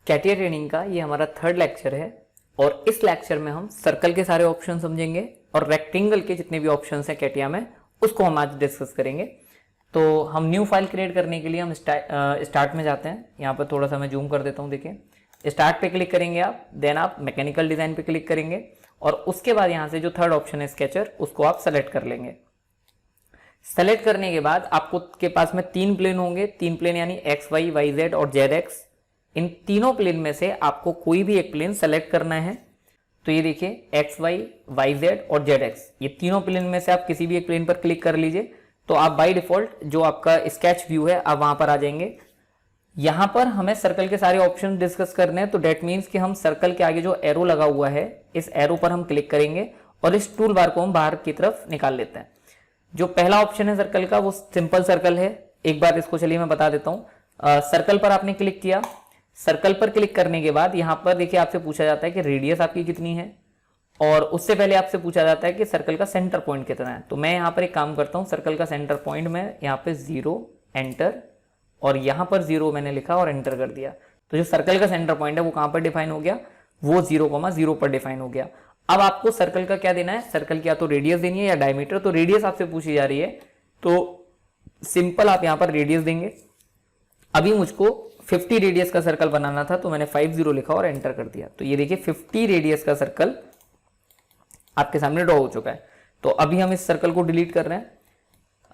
CATIA training का ये हमारा थर्ड लेक्चर है और इस लेक्चर में हम सर्कल के सारे ऑप्शन समझेंगे और रेक्टेंगल के जितने भी ऑप्शन हैं कैटिया में उसको हम आज डिस्कस करेंगे। तो हम न्यू फाइल क्रिएट करने के लिए हम स्टार्ट में जाते हैं। यहाँ पर थोड़ा सा मैं जूम कर देता हूँ, देखिए स्टार्ट पे क्लिक करेंगे आप, देन आप मैकेनिकल डिजाइन पे क्लिक करेंगे और उसके बाद यहाँ से जो थर्ड ऑप्शन है स्केचर उसको आप सेलेक्ट कर लेंगे। सेलेक्ट करने के बाद आपको के पास में तीन प्लेन होंगे, तीन प्लेन यानी एक्स वाई, वाई जेड और जेड एक्स। इन तीनों प्लेन में से आपको कोई भी एक प्लेन सेलेक्ट करना है। तो ये देखिए एक्स वाई, वाई जेड और जेड एक्स, ये तीनों प्लेन में से आप किसी भी एक प्लेन पर क्लिक कर लीजिए। तो आप बाय डिफॉल्ट जो आपका स्केच व्यू है आप वहां पर आ जाएंगे। यहां पर हमें सर्कल के सारे ऑप्शन डिस्कस करने हैं। तो डेट मीन्स कि हम सर्कल के आगे जो एरो लगा हुआ है इस एरो पर हम क्लिक करेंगे और इस टूल बार को हम बाहर की तरफ निकाल लेते हैं। जो पहला ऑप्शन है सर्कल का वो सिंपल सर्कल है। एक बार इसको चलिए मैं बता देता हूं। सर्कल पर आपने क्लिक किया, सर्कल पर क्लिक करने के बाद यहाँ पर देखिए आपसे पूछा जाता है कि रेडियस आपकी कितनी है और उससे पहले आपसे पूछा जाता है कि सर्कल का सेंटर पॉइंट कितना है। तो मैं यहाँ पर एक काम करता हूँ, सर्कल का सेंटर पॉइंट में यहाँ पे 0 एंटर और यहाँ पर 0 मैंने लिखा और एंटर कर दिया। तो जो सर्कल का सेंटर पॉइंट है वो कहाँ पर डिफाइन हो गया, वो 0,0 पर डिफाइन हो गया। अब आपको सर्कल का क्या देना है, सर्कल की या तो रेडियस देनी है या डायमीटर। तो रेडियस आपसे पूछी जा रही है तो सिंपल आप यहाँ पर रेडियस देंगे। अभी मुझको 50 रेडियस का सर्कल बनाना था तो मैंने 50 लिखा और एंटर कर दिया। तो ये देखिए 50 रेडियस का सर्कल आपके सामने ड्रॉ हो चुका है। तो अभी हम इस सर्कल को डिलीट कर रहे हैं।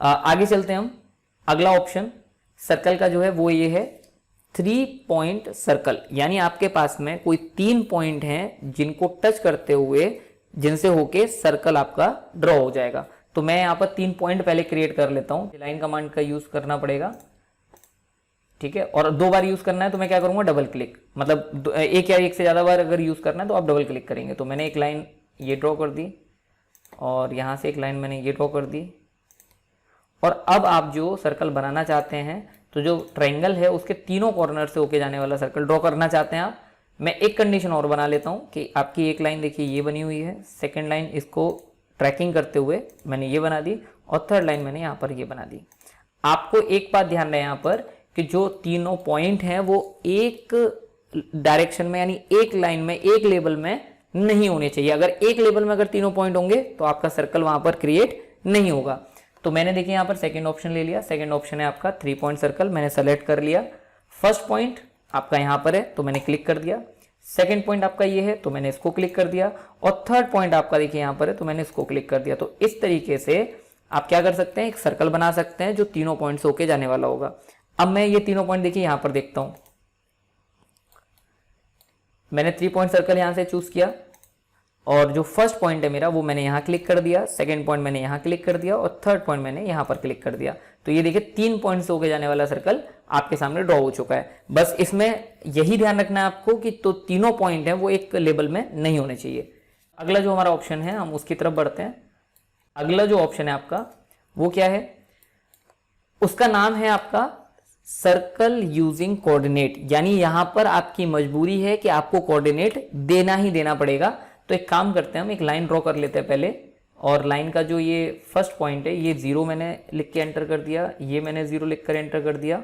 आगे चलते हैं हम। अगला ऑप्शन सर्कल का जो है वो ये है 3 पॉइंट सर्कल, यानी आपके पास में कोई 3 पॉइंट हैं जिनको टच करते हुए जिनसे होके सर्कल आपका ड्रॉ हो जाएगा। तो मैं यहाँ पर 3 पॉइंट पहले क्रिएट कर लेता हूँ। लाइन कमांड का यूज करना पड़ेगा, ठीक है। और 2 बार यूज करना है तो मैं क्या करूंगा, डबल क्लिक, मतलब एक या एक से ज्यादा बार अगर यूज करना है तो आप डबल क्लिक करेंगे। तो मैंने एक लाइन ये ड्रॉ कर दी और यहां से एक लाइन मैंने ये ड्रॉ कर दी। और अब आप जो सर्कल बनाना चाहते हैं, तो जो ट्रायंगल है उसके तीनों कॉर्नर से होके जाने वाला सर्कल ड्रॉ करना चाहते हैं आप। मैं एक कंडीशन और बना लेता हूं कि आपकी एक लाइन देखिए ये बनी हुई है, सेकेंड लाइन इसको ट्रैकिंग करते हुए मैंने ये बना दी और थर्ड लाइन मैंने यहाँ पर ये बना दी। आपको एक बात ध्यान रहे यहाँ पर कि जो तीनों पॉइंट हैं वो एक डायरेक्शन में यानी एक लाइन में एक लेवल में नहीं होने चाहिए। अगर एक लेवल में अगर तीनों पॉइंट होंगे तो आपका सर्कल वहां पर क्रिएट नहीं होगा। तो मैंने देखिए यहाँ पर सेकंड ऑप्शन ले लिया। सेकंड ऑप्शन है आपका 3 पॉइंट सर्कल, मैंने सेलेक्ट कर लिया। फर्स्ट पॉइंट आपका यहाँ पर है तो मैंने क्लिक कर दिया। सेकंड पॉइंट आपका ये है तो मैंने इसको क्लिक कर दिया और थर्ड पॉइंट आपका देखिए यहाँ पर है तो मैंने इसको क्लिक कर दिया। तो इस तरीके से आप क्या कर सकते हैं, एक सर्कल बना सकते हैं जो तीनों पॉइंट से होके जाने वाला होगा। अब मैं ये तीनों पॉइंट देखिए यहां पर देखता हूं। मैंने 3 पॉइंट सर्कल यहां से चूज किया और जो फर्स्ट पॉइंट है मेरा वो मैंने यहां क्लिक कर दिया, सेकंड पॉइंट मैंने यहां क्लिक कर दिया और थर्ड पॉइंट मैंने यहां पर क्लिक कर दिया। तो ये देखिए 3 पॉइंट से होके जाने वाला सर्कल आपके सामने ड्रॉ हो चुका है। बस इसमें यही ध्यान रखना है आपको कि तो तीनों पॉइंट है वो एक लेवल में नहीं होने चाहिए। अगला जो हमारा ऑप्शन है हम उसकी तरफ बढ़ते हैं। अगला जो ऑप्शन है आपका वो क्या है, उसका नाम है आपका सर्कल यूजिंग कोऑर्डिनेट, यानी यहां पर आपकी मजबूरी है कि आपको कोऑर्डिनेट देना ही देना पड़ेगा। तो एक काम करते हैं, हम एक लाइन ड्रॉ कर लेते हैं पहले। और लाइन का जो ये फर्स्ट पॉइंट है ये 0 मैंने लिख के एंटर कर दिया, ये मैंने 0 लिख कर एंटर कर दिया।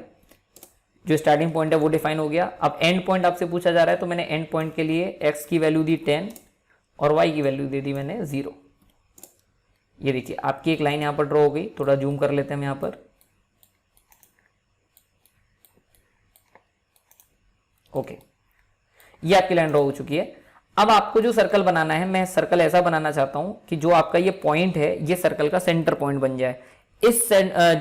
जो स्टार्टिंग पॉइंट है वो डिफाइन हो गया। अब एंड पॉइंट आपसे पूछा जा रहा है तो मैंने एंड पॉइंट के लिए एक्स की वैल्यू दी 10 और वाई की वैल्यू दे दी मैंने 0। ये देखिए आपकी एक लाइन यहां पर ड्रॉ हो गई। थोड़ा जूम कर लेते हैं हम यहां पर। ओके, ये आपकी लाइन ड्रॉ हो चुकी है। अब आपको जो सर्कल बनाना है, मैं सर्कल ऐसा बनाना चाहता हूं कि जो आपका ये पॉइंट है ये सर्कल का सेंटर पॉइंट बन जाए। इस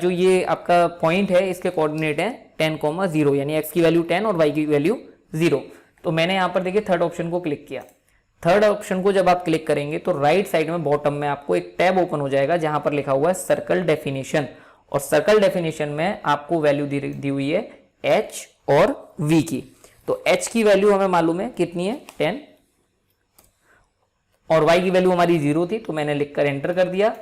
जो ये आपका पॉइंट है इसके कोऑर्डिनेट है 10,0 यानी एक्स की वैल्यू 10 और वाई की वैल्यू 0। तो मैंने यहां पर देखिए थर्ड ऑप्शन को क्लिक किया। थर्ड ऑप्शन को जब आप क्लिक करेंगे तो राइट साइड में बॉटम में आपको एक टैब ओपन हो जाएगा जहां पर लिखा हुआ है सर्कल डेफिनेशन। और सर्कल डेफिनेशन में आपको वैल्यू दी हुई है एच और वी की। तो h की वैल्यू हमें मालूम है कितनी है 10 और y की वैल्यू हमारी 0 थी तो मैंने लिखकर एंटर कर दिया।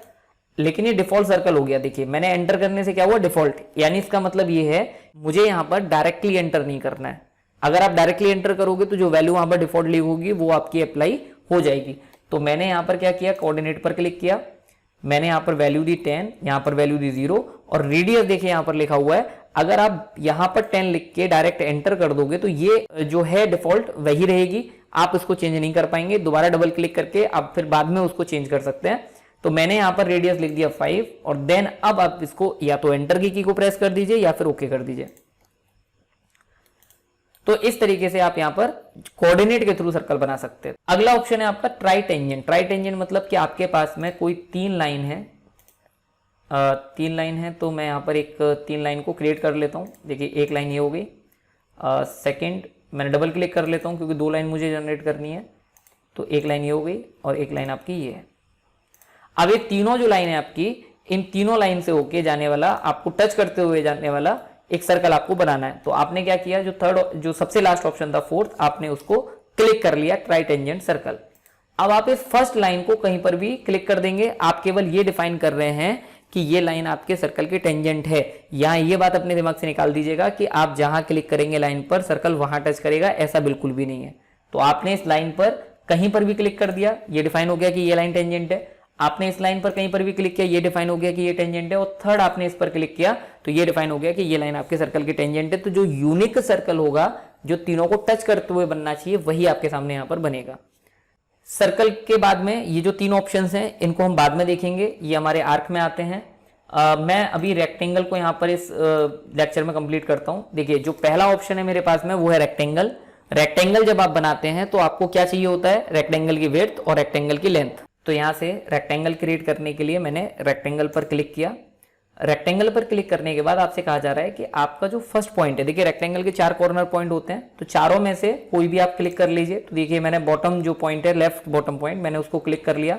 लेकिन ये डिफॉल्ट सर्कल हो गया। देखिए मैंने एंटर करने से क्या हुआ, डिफॉल्ट, यानी इसका मतलब ये है मुझे यहां पर डायरेक्टली एंटर नहीं करना है। अगर आप डायरेक्टली एंटर करोगे तो जो वैल्यू वहां पर डिफॉल्ट ली होगी वो आपकी अप्लाई हो जाएगी। तो मैंने यहां पर क्या किया, कोऑर्डिनेट पर क्लिक किया, मैंने यहां पर वैल्यू दी 10, यहां पर वैल्यू दी 0 और रेडियस देखिए यहाँ पर लिखा हुआ है। अगर आप यहाँ पर 10 लिख के डायरेक्ट एंटर कर दोगे तो ये जो है डिफॉल्ट वही रहेगी, आप इसको चेंज नहीं कर पाएंगे। दोबारा डबल क्लिक करके आप फिर बाद में उसको चेंज कर सकते हैं। तो मैंने यहाँ पर रेडियस लिख दिया 5 और देन अब आप इसको या तो एंटर की को प्रेस कर दीजिए या फिर ओके कर दीजिए। तो इस तरीके से आप यहाँ पर कोऑर्डिनेट के थ्रू सर्कल बना सकते हैं। अगला ऑप्शन है आपका ट्राई टेंजेंट। ट्राई टेंजेंट मतलब कि आपके पास में कोई 3 लाइन है, 3 लाइन है, तो मैं यहाँ पर एक 3 लाइन को क्रिएट कर लेता हूँ। देखिए एक लाइन ये हो गई, सेकंड मैंने डबल क्लिक कर लेता हूँ क्योंकि 2 लाइन मुझे जनरेट करनी है, तो एक लाइन ये हो गई और एक लाइन आपकी ये है। अब ये तीनों जो लाइन है आपकी, इन तीनों लाइन से होके जाने वाला, आपको टच करते हुए जाने वाला एक सर्कल आपको बनाना है। तो आपने क्या किया, जो सबसे लास्ट ऑप्शन था 4th, आपने उसको क्लिक कर लिया, ट्राई टेंजेंट सर्कल। अब आप इस फर्स्ट लाइन को कहीं पर भी क्लिक कर देंगे। आप केवल ये डिफाइन कर रहे हैं कि ये लाइन आपके सर्कल की टेंजेंट है। यहाँ ये बात अपने दिमाग से निकाल दीजिएगा कि आप जहां क्लिक करेंगे लाइन पर सर्कल वहां टच करेगा, ऐसा बिल्कुल भी नहीं है। तो आपने इस लाइन पर कहीं पर भी क्लिक कर दिया, ये डिफाइन हो गया कि ये लाइन टेंजेंट है। आपने इस लाइन पर कहीं पर भी क्लिक किया, ये डिफाइन हो गया कि ये टेंजेंट है। और थर्ड आपने इस पर क्लिक किया तो ये डिफाइन हो गया कि ये लाइन आपके सर्कल की टेंजेंट है। तो जो यूनिक सर्कल होगा, जो तीनों को टच करते हुए बनना चाहिए, वही आपके सामने यहाँ पर बनेगा। सर्कल के बाद में ये जो 3 ऑप्शंस हैं, इनको हम बाद में देखेंगे, ये हमारे आर्क में आते हैं। मैं अभी रेक्टेंगल को यहाँ पर इस लेक्चर में कंप्लीट करता हूँ। देखिए जो पहला ऑप्शन है मेरे पास में वो है रेक्टेंगल। रेक्टेंगल जब आप बनाते हैं तो आपको क्या चाहिए होता है, रेक्टेंगल की विड्थ और रेक्टेंगल की लेंथ। तो यहाँ से रेक्टेंगल क्रिएट करने के लिए मैंने रेक्टेंगल पर क्लिक किया। रेक्टेंगल पर क्लिक करने के बाद आपसे कहा जा रहा है कि आपका जो फर्स्ट पॉइंट है, देखिए रेक्टेंगल के 4 कॉर्नर पॉइंट होते हैं, तो चारों में से कोई भी आप क्लिक कर लीजिए। तो देखिए मैंने बॉटम जो पॉइंट है, लेफ्ट बॉटम पॉइंट, मैंने उसको क्लिक कर लिया।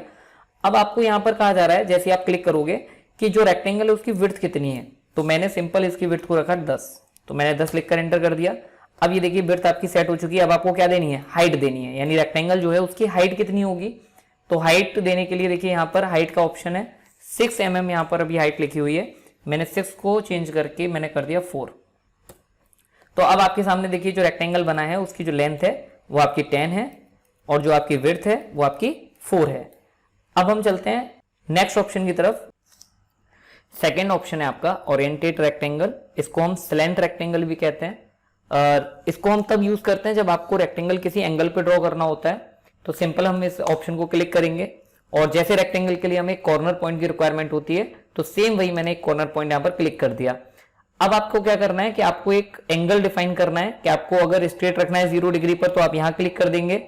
अब आपको यहाँ पर कहा जा रहा है जैसे आप क्लिक करोगे कि जो रेक्टेंगल है उसकी विड्थ कितनी है। तो मैंने सिंपल इसकी विड्थ को रखा 10, तो मैंने 10 लिख कर एंटर कर दिया। अब ये देखिए विड्थ आपकी सेट हो चुकी है। अब आपको क्या देनी है, हाइट देनी है, यानी रेक्टेंगल जो है उसकी हाइट कितनी होगी। तो हाइट देने के लिए देखिए यहाँ पर हाइट का ऑप्शन है 6 mm, यहाँ पर अभी हाइट लिखी हुई है, मैंने 6 को चेंज करके मैंने कर दिया 4। तो अब आपके सामने देखिए जो रेक्टेंगल बना है उसकी जो लेंथ है वो आपकी 10 है और जो आपकी विड्थ है वो आपकी 4 है। अब हम चलते हैं नेक्स्ट ऑप्शन की तरफ। सेकेंड ऑप्शन है आपका ओरिएंटेड रेक्टेंगल। इसको हम स्लैंट रेक्टेंगल भी कहते हैं। इसको हम तब यूज करते हैं जब आपको रेक्टेंगल किसी एंगल पे ड्रॉ करना होता है। तो सिंपल हम इस ऑप्शन को क्लिक करेंगे और जैसे रेक्टेंगल के लिए हमें एक कॉर्नर पॉइंट की रिक्वायरमेंट होती है, तो सेम वही मैंने एक कॉर्नर पॉइंट यहाँ पर क्लिक कर दिया। अब आपको क्या करना है कि आपको एक एंगल डिफाइन करना है कि आपको अगर स्ट्रेट रखना है 0 डिग्री पर तो आप यहाँ क्लिक कर देंगे,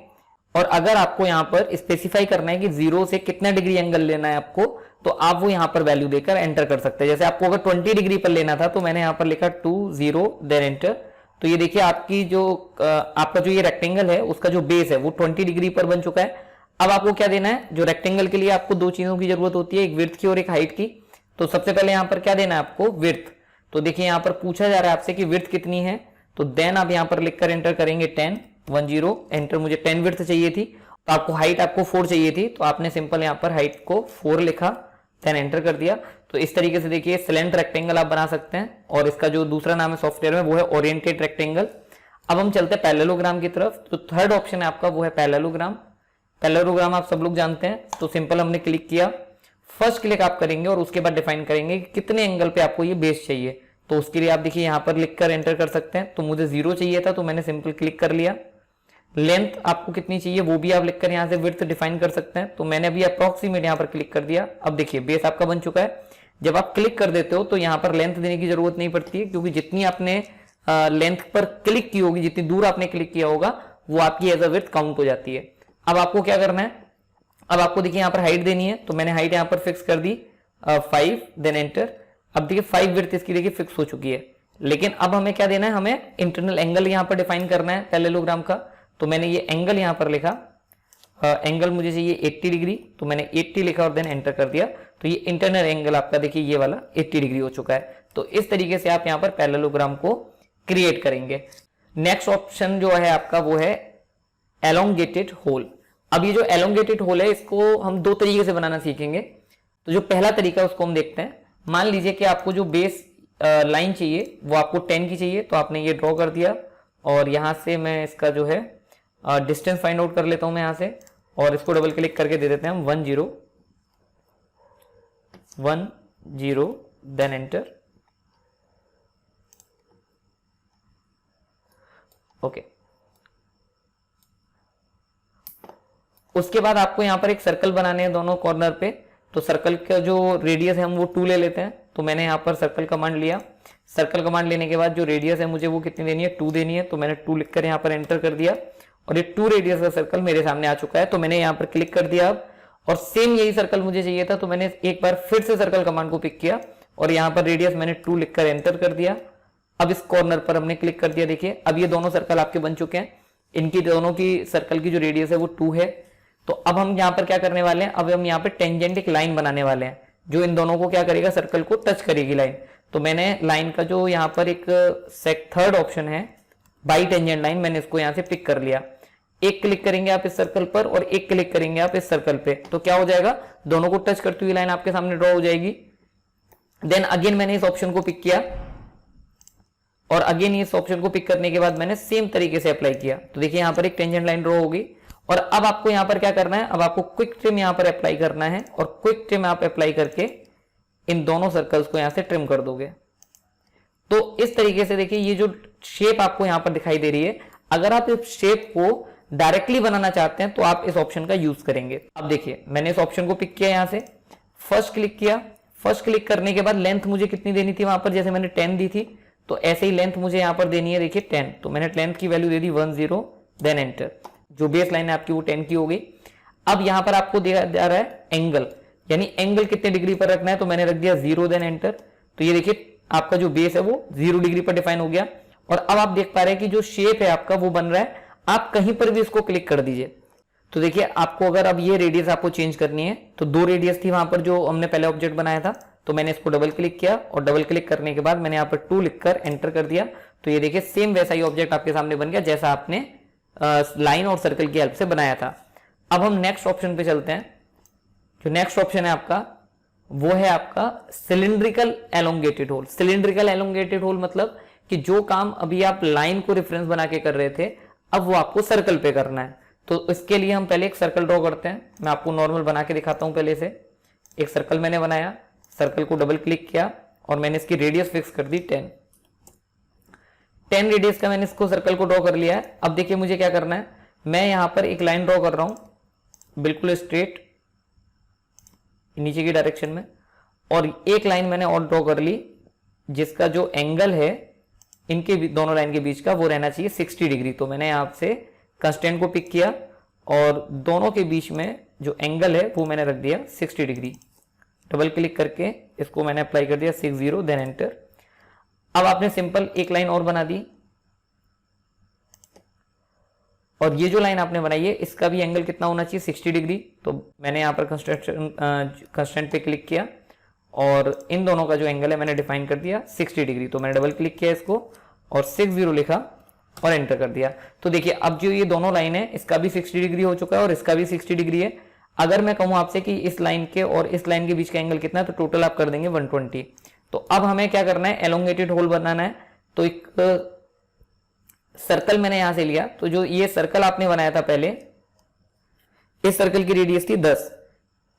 और अगर आपको यहाँ पर स्पेसिफाई करना है कि 0 से कितना डिग्री एंगल लेना है आपको, तो आप वो यहाँ पर वैल्यू देकर एंटर कर सकते हैं। जैसे आपको अगर 20 डिग्री पर लेना था तो मैंने यहाँ पर लिखा 20 देन एंटर। तो ये देखिए आपकी जो आपका जो ये रेक्टेंगल है उसका जो बेस है वो 20 डिग्री पर बन चुका है। अब आपको क्या देना है, जो रेक्टेंगल के लिए आपको 2 चीजों की जरूरत होती है, एक विड्थ की और एक हाइट की। तो सबसे पहले यहाँ पर क्या देना है आपको, विड्थ। तो देखिए यहाँ पर पूछा जा रहा है आपसे कि विड्थ कितनी है, तो देन आप यहाँ पर लिखकर एंटर करेंगे 10 एंटर। मुझे 10 विड्थ चाहिए थी, तो आपको हाइट आपको 4 चाहिए थी, तो आपने सिंपल यहाँ पर हाइट को 4 लिखा, देन एंटर कर दिया। तो इस तरीके से देखिए स्लैंट रेक्टेंगल आप बना सकते हैं, और इसका जो दूसरा नाम है सॉफ्टवेयर में वो है ओरिएंटेड रेक्टेंगल। अब हम चलते हैं पैरेललोग्राम की तरफ। तो थर्ड ऑप्शन है आपका वो है पैरेललोग्राम। पैरेललोग्राम आप सब लोग जानते हैं। तो सिंपल हमने क्लिक किया, फर्स्ट क्लिक आप करेंगे और उसके बाद डिफाइन करेंगे कि कितने एंगल पे आपको ये बेस चाहिए। तो उसके लिए आप देखिए यहाँ पर लिख कर एंटर कर सकते हैं। तो मुझे 0 चाहिए था तो मैंने सिंपल क्लिक कर लिया। लेंथ आपको कितनी चाहिए वो भी आप लिखकर यहाँ से विड्थ डिफाइन कर सकते हैं। तो मैंने अभी अप्रॉक्सीमेट यहाँ पर क्लिक कर दिया। अब देखिए बेस आपका बन चुका है। जब आप क्लिक कर देते हो तो यहाँ पर लेंथ देने की जरूरत नहीं पड़ती है, क्योंकि जितनी आपने लेंथ पर क्लिक की होगी, जितनी दूर आपने क्लिक किया होगा, वो आपकी एज अ विड्थ काउंट हो जाती है। अब आपको क्या करना है, अब आपको देखिए यहाँ पर हाइट देनी है। तो मैंने हाइट यहाँ पर फिक्स कर दी 5 देन एंटर। अब देखिए 5 विड्थ इसकी देखिए फिक्स हो चुकी है। लेकिन अब हमें क्या देना है, हमें इंटरनल एंगल यहाँ पर डिफाइन करना है पैरेललोग्राम का। तो मैंने ये एंगल यहाँ पर लिखा, एंगल मुझे चाहिए 80 डिग्री, तो मैंने 80 लिखा और देन एंटर कर दिया। तो ये इंटरनल एंगल आपका देखिए ये वाला 80 डिग्री हो चुका है। तो इस तरीके से आप यहाँ पर पैरेललोग्राम को क्रिएट करेंगे। नेक्स्ट ऑप्शन जो है आपका वो है एलोंगेटेड होल। अब ये जो एलोंगेटेड होल है इसको हम 2 तरीके से बनाना सीखेंगे। तो जो पहला तरीका उसको हम देखते हैं। मान लीजिए कि आपको जो बेस लाइन चाहिए वो आपको 10 की चाहिए, तो आपने ये ड्रॉ कर दिया और यहाँ से मैं इसका जो है डिस्टेंस फाइंड आउट कर लेता हूँ मैं यहाँ से, और इसको डबल क्लिक करके दे देते हैं हम 10 देन एंटर। ओके, उसके बाद आपको यहां पर एक सर्कल बनाने हैं दोनों कॉर्नर पे। तो सर्कल का जो रेडियस है हम वो 2 ले लेते हैं। तो मैंने यहां पर सर्कल कमांड लिया। सर्कल कमांड लेने के बाद जो रेडियस है मुझे वो कितनी देनी है, 2 देनी है। तो मैंने 2 लिखकर यहां पर एंटर कर दिया और ये 2 रेडियस का सर्कल मेरे सामने आ चुका है। तो मैंने यहां पर क्लिक कर दिया अब, और सेम यही सर्कल मुझे चाहिए था। तो मैंने एक बार फिर से सर्कल कमांड को पिक किया और यहां पर रेडियस मैंने 2 लिखकर एंटर कर दिया। अब इस कॉर्नर पर हमने क्लिक कर दिया। देखिए अब ये दोनों सर्कल आपके बन चुके हैं। इनकी दोनों की सर्कल की जो रेडियस है वो 2 है। तो अब हम यहाँ पर क्या करने वाले हैं, अब हम यहाँ पे टेंजेंट एक लाइन बनाने वाले हैं जो इन दोनों को क्या करेगा, सर्कल को टच करेगी लाइन। तो मैंने लाइन का जो यहाँ पर एक थर्ड ऑप्शन है बाई टेंजेंट लाइन, मैंने इसको यहाँ से पिक कर लिया। एक क्लिक करेंगे आप इस सर्कल पर और एक क्लिक करेंगे आप इस सर्कल पे, तो क्या हो जाएगा, दोनों को टच करती हुई लाइन आपके सामने ड्रॉ हो जाएगी। देन अगेन मैंने इस ऑप्शन को पिक किया और अगेन इस ऑप्शन को पिक करने के बाद मैंने सेम तरीके से अप्लाई किया। तो देखिए यहाँ पर एक टेंजेंट लाइन ड्रॉ होगी। और अब आपको यहां पर क्या करना है, अब आपको क्विक ट्रिम यहां पर अप्लाई करना है और क्विक ट्रिम आप अप्लाई करके इन दोनों सर्कल्स को यहां से ट्रिम कर दोगे। तो इस तरीके से देखिए ये जो शेप आपको यहां पर दिखाई दे रही है, अगर आप इस शेप को डायरेक्टली बनाना चाहते हैं तो आप इस ऑप्शन का यूज करेंगे। अब देखिए मैंने इस ऑप्शन को पिक किया, यहां से फर्स्ट क्लिक किया। फर्स्ट क्लिक करने के बाद लेंथ मुझे कितनी देनी थी वहां पर, जैसे मैंने 10 दी थी तो ऐसे ही लेंथ मुझे यहां पर देनी है। देखिए 10, तो मैंने लेंथ की वैल्यू दे दी 10, देन एंटर। जो बेस लाइन है आपकी वो 10 की हो गई। अब यहां पर आपको दिया जा रहा है एंगल, यानी एंगल कितने डिग्री पर रखना है, तो मैंने रख दिया 0, देन एंटर। तो ये देखिए आपका जो बेस है वो 0 डिग्री पर डिफाइन हो गया। और अब आप देख पा रहे हैं कि जो शेप है आपका वो बन रहा है। आप कहीं पर भी इसको क्लिक कर दीजिए। तो देखिए आपको अगर अब ये रेडियस आपको चेंज करनी है, तो 2 रेडियस थी वहां पर जो हमने पहले ऑब्जेक्ट बनाया था, तो मैंने इसको डबल क्लिक किया और डबल क्लिक करने के बाद मैंने यहाँ पर 2 लिखकर एंटर कर दिया। तो ये देखिए सेम वैसा ही ऑब्जेक्ट आपके सामने बन गया जैसा आपने लाइन और सर्कल की हेल्प से बनाया था। अब हम नेक्स्ट ऑप्शन पे चलते हैं। जो नेक्स्ट ऑप्शन है आपका वो है आपका cylindrical elongated hole. Cylindrical elongated hole मतलब कि जो काम अभी आप लाइन को रेफरेंस बना के कर रहे थे, अब वो आपको सर्कल पे करना है। तो इसके लिए हम पहले एक सर्कल ड्रॉ करते हैं। मैं आपको नॉर्मल बना के दिखाता हूं। पहले से एक सर्कल मैंने बनाया, सर्कल को डबल क्लिक किया और मैंने इसकी रेडियस फिक्स कर दी 10 रेडियस का मैंने इसको सर्कल को ड्रॉ कर लिया है। अब देखिए मुझे क्या करना है, मैं यहां पर एक लाइन ड्रॉ कर रहा हूं बिल्कुल स्ट्रेट नीचे की डायरेक्शन में, और एक लाइन मैंने और ड्रॉ कर ली जिसका जो एंगल है इनके दोनों लाइन के बीच का वो रहना चाहिए 60 डिग्री। तो मैंने यहां से कंस्टेंट को पिक किया और दोनों के बीच में जो एंगल है वो मैंने रख दिया 60 डिग्री। डबल क्लिक करके इसको मैंने अप्लाई कर दिया 60, देन एंटर। अब आपने सिंपल एक लाइन और बना दी और ये जो लाइन आपने बनाई है इसका भी एंगल कितना होना चाहिए 60 डिग्री। तो मैंने यहाँ पर कंस्टेंट पे क्लिक किया और इन दोनों का जो एंगल है मैंने डिफाइन कर दिया 60 डिग्री। तो मैंने डबल क्लिक किया इसको और 60 लिखा और एंटर कर दिया। तो देखिए अब जो ये दोनों लाइन है इसका भी 60 डिग्री हो चुका है और इसका भी 60 डिग्री है। अगर मैं कहूं आपसे कि इस लाइन के और इस लाइन के बीच का एंगल कितना है, तो टोटल आप कर देंगे 120। तो अब हमें क्या करना है, एलोंगेटेड होल बनाना है। तो एक सर्कल मैंने यहां से लिया, तो जो ये सर्कल आपने बनाया था पहले, इस सर्कल की रेडियस थी 10।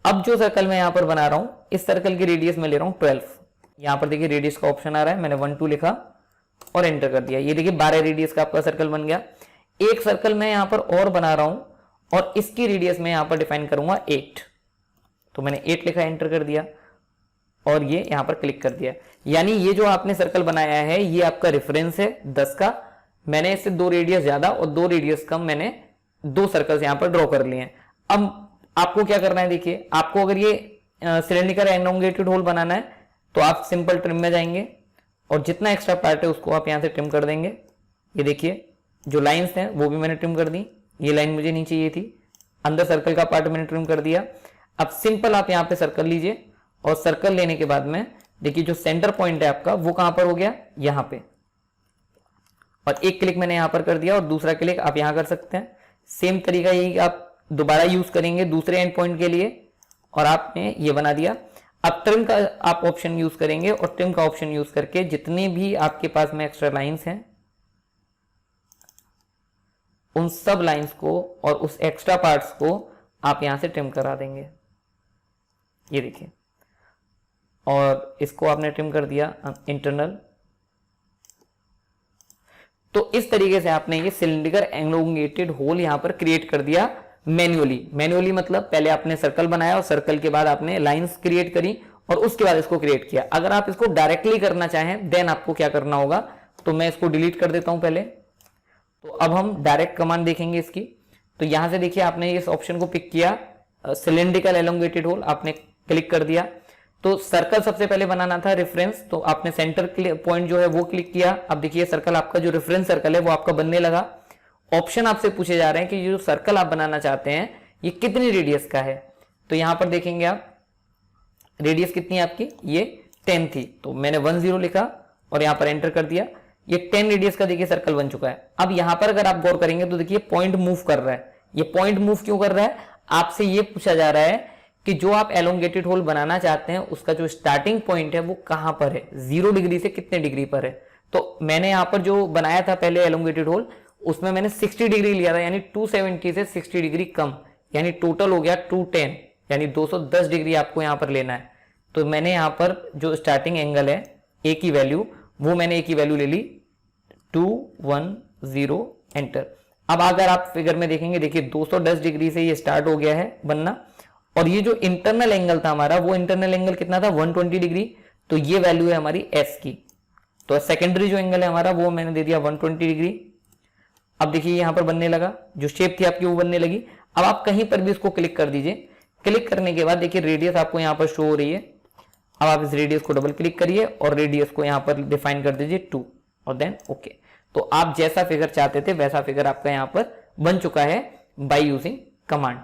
अब जो सर्कल मैं यहां पर बना रहा हूं, इस सर्कल की रेडियस मैं ले रहा हूं 12। यहां पर देखिए रेडियस का ऑप्शन आ रहा है, मैंने 1 2 लिखा और एंटर कर दिया। ये देखिए 12 रेडियस का आपका सर्कल बन गया। एक सर्कल मैं यहां पर और बना रहा हूं और इसकी रेडियस मैं यहां पर डिफाइन करूंगा 8। तो मैंने 8 लिखा, एंटर कर दिया और ये यहां पर क्लिक कर दिया। यानी ये जो आपने सर्कल बनाया है ये आपका रेफरेंस है 10 का। मैंने इससे 2 रेडियस ज्यादा और 2 रेडियस कम मैंने 2 सर्कल्स यहां पर ड्रॉ कर लिए हैं। अब आपको क्या करना है, देखिए आपको अगर ये सिलेंड्रिकल एलोंगेटेड होल बनाना है तो आप सिंपल ट्रिम में जाएंगे और जितना एक्स्ट्रा पार्ट है उसको आप यहां से ट्रिम कर देंगे। ये देखिए जो लाइंस हैं वो भी मैंने ट्रिम कर दी। ये लाइन मुझे नहीं चाहिए थी, अंदर सर्कल का पार्ट मैंने ट्रिम कर दिया। अब सिंपल आप यहां पे सर्कल लीजिए और सर्कल लेने के बाद में देखिए जो सेंटर पॉइंट है आपका वो कहां पर हो गया, यहां पे। और एक क्लिक मैंने यहां पर कर दिया और दूसरा क्लिक आप यहां कर सकते हैं। सेम तरीका यही आप दोबारा यूज करेंगे दूसरे एंड पॉइंट के लिए और आपने ये बना दिया। अब ट्रिम का आप ऑप्शन यूज करेंगे और ट्रिम का ऑप्शन यूज करके जितने भी आपके पास में एक्स्ट्रा लाइंस हैं उन सब लाइंस को और उस एक्स्ट्रा पार्ट्स को आप यहां से ट्रिम करा देंगे। ये देखिए और इसको आपने ट्रिम कर दिया इंटरनल। तो इस तरीके से आपने ये सिलिंड्रिकल एलोंगेटेड होल यहां पर क्रिएट कर दिया मैन्युअली मतलब पहले आपने सर्कल बनाया और सर्कल के बाद आपने लाइंस क्रिएट करी और उसके बाद इसको क्रिएट किया। अगर आप इसको डायरेक्टली करना चाहें देन आपको क्या करना होगा, तो मैं इसको डिलीट कर देता हूं पहले। तो अब हम डायरेक्ट कमांड देखेंगे इसकी। तो यहां से देखिए आपने इस ऑप्शन को पिक किया सिलिंड्रिकल एलोंगेटेड होल, आपने क्लिक कर दिया। तो सर्कल सबसे पहले बनाना था रेफरेंस, तो आपने सेंटर पॉइंट जो है वो क्लिक किया। अब देखिए सर्कल आपका जो रेफरेंस सर्कल है वो आपका बनने लगा। ऑप्शन आपसे पूछे जा रहे हैं कि जो सर्कल आप बनाना चाहते हैं ये कितनी रेडियस का है। तो यहां पर देखेंगे आप रेडियस कितनी है आपकी, ये 10 थी, तो मैंने 10 लिखा और यहां पर एंटर कर दिया। ये 10 रेडियस का देखिए सर्कल बन चुका है। अब यहां पर अगर आप गौर करेंगे तो देखिए पॉइंट मूव कर रहा है। ये पॉइंट मूव क्यों कर रहा है, आपसे ये पूछा जा रहा है कि जो आप एलोंगेटेड होल बनाना चाहते हैं उसका जो स्टार्टिंग पॉइंट है वो कहां पर है, 0 डिग्री से कितने डिग्री पर है। तो मैंने यहां पर जो बनाया था पहले एलोंगेटेड होल उसमें मैंने 60 डिग्री लिया था, यानी 270 से 60 डिग्री कम, यानी टोटल हो गया 210, यानी 210 डिग्री आपको यहां पर लेना है। तो मैंने यहां पर जो स्टार्टिंग एंगल है ए की वैल्यू, वो मैंने ए की वैल्यू ले ली 210 एंटर। अब अगर आप फिगर में देखेंगे देखिए 210 डिग्री से ये स्टार्ट हो गया है बनना, और ये जो इंटरनल एंगल था हमारा वो इंटरनल एंगल कितना था 120 डिग्री, तो ये वैल्यू है हमारी एस की। तो सेकेंडरी जो एंगल है हमारा वो मैंने दे दिया 120 डिग्री। अब देखिए यहां पर बनने लगा, जो शेप थी आपकी वो बनने लगी। अब आप कहीं पर भी इसको क्लिक कर दीजिए। क्लिक करने के बाद देखिए रेडियस आपको यहां पर शो हो रही है। अब आप इस रेडियस को डबल क्लिक करिए और रेडियस को यहां पर डिफाइन कर दीजिए 2 और देन ओके। तो आप जैसा फिगर चाहते थे वैसा फिगर आपका यहां पर बन चुका है बाय यूजिंग कमांड।